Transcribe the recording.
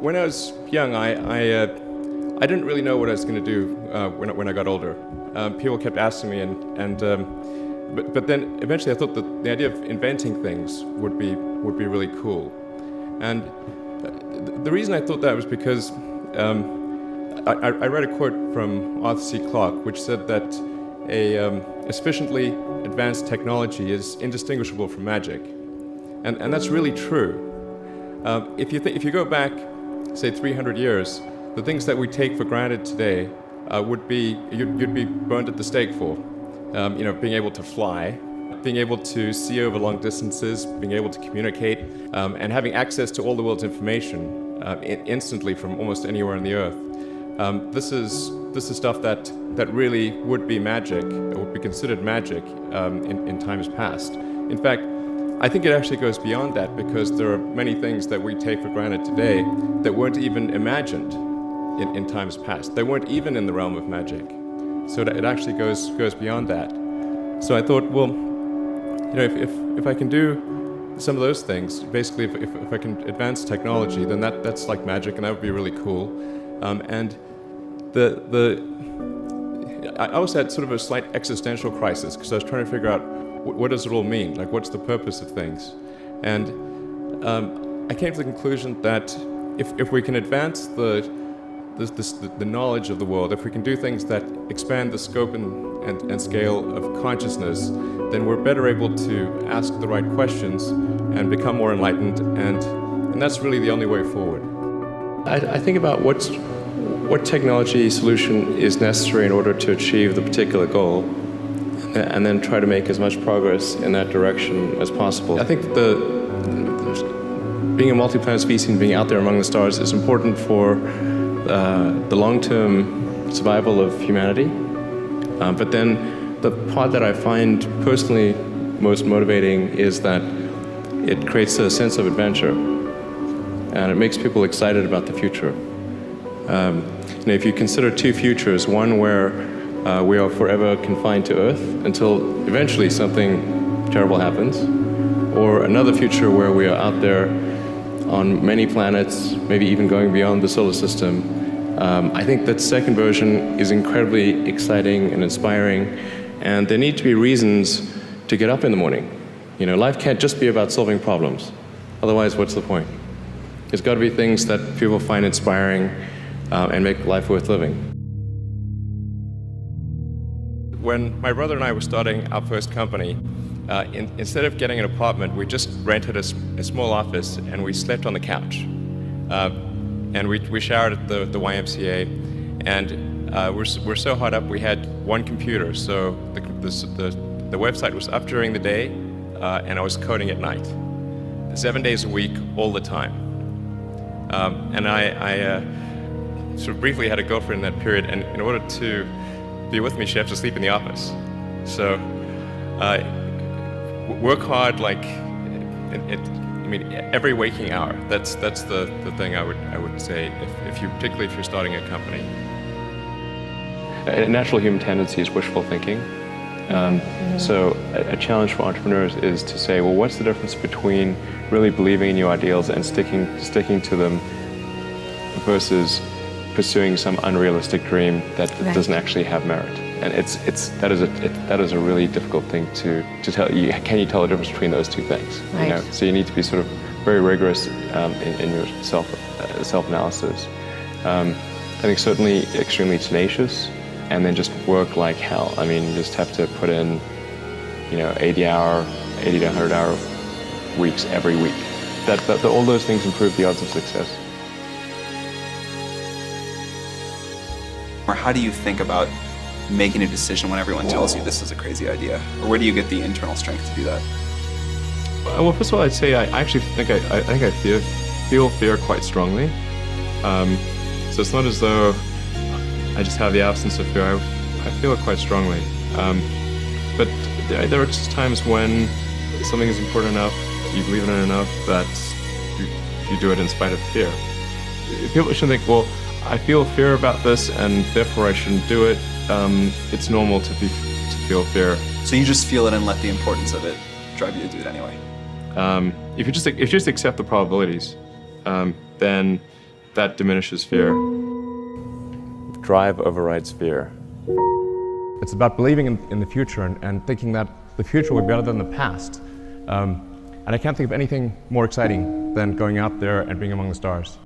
When I was young, I didn't really know what I was going to do when I got older. People kept asking me, but then eventually I thought that the idea of inventing things would be really cool. And the reason I thought that was because I read a quote from Arthur C. Clarke, which said that a sufficiently advanced technology is indistinguishable from magic, and that's really true. If you go back, say 300 years, the things that we take for granted today you'd be burned at the stake for. Being able to fly, being able to see over long distances, being able to communicate, and having access to all the world's information instantly from almost anywhere on the earth. This is stuff that really would be magic, or would be considered magic in times past. In fact, I think it actually goes beyond that, because there are many things that we take for granted today that weren't even imagined in times past. They weren't even in the realm of magic. So it actually goes beyond that. So I thought, well, if I can do some of those things, basically if I can advance technology, then that's like magic, and that would be really cool. And I also had sort of a slight existential crisis, because I was trying to figure out what does it all mean? Like, what's the purpose of things? And I came to the conclusion that if we can advance the knowledge of the world, if we can do things that expand the scope and scale of consciousness, then we're better able to ask the right questions and become more enlightened, and that's really the only way forward. I think about what technology solution is necessary in order to achieve the particular goal, and then try to make as much progress in that direction as possible. I think being a multi-planet species and being out there among the stars is important for the long-term survival of humanity. But then the part that I find personally most motivating is that it creates a sense of adventure, and it makes people excited about the future. If you consider two futures, one where we are forever confined to Earth until eventually something terrible happens, or another future where we are out there on many planets, maybe even going beyond the solar system. I think that second version is incredibly exciting and inspiring, and there need to be reasons to get up in the morning. Life can't just be about solving problems. Otherwise, what's the point? There's got to be things that people find inspiring and make life worth living. When my brother and I were starting our first company, instead of getting an apartment, we just rented a small office, and we slept on the couch. And we showered at the YMCA, and we're so hot up we had one computer, so the website was up during the day, and I was coding at night, 7 days a week, all the time. And I sort of briefly had a girlfriend in that period, and in order to be with me, she had to sleep in the office. So work hard, like every waking hour. That's the thing I would say, particularly if you're starting a company. A natural human tendency is wishful thinking. So a challenge for entrepreneurs is to say, well, what's the difference between really believing in your ideals and sticking to them versus pursuing some unrealistic dream that doesn't actually have merit? And that is a really difficult thing to tell you. Can you tell the difference between those two things? Right. So you need to be sort of very rigorous in your self-analysis. I think certainly extremely tenacious, and then just work like hell. You just have to put in 80 to 100-hour weeks every week. All those things improve the odds of success. Or how do you think about making a decision when everyone tells you this is a crazy idea? Or where do you get the internal strength to do that? Well, first of all, I'd say I actually think I feel fear quite strongly. So it's not as though I just have the absence of fear. I feel it quite strongly. But there are just times when something is important enough, you believe in it enough, that you do it in spite of fear. People shouldn't think, well, I feel fear about this, and therefore I shouldn't do it. It's normal to feel fear. So you just feel it and let the importance of it drive you to do it anyway? If you just accept the probabilities, then That diminishes fear. Drive overrides fear. It's about believing in the future and thinking that the future will be better than the past. And I can't think of anything more exciting than going out there and being among the stars.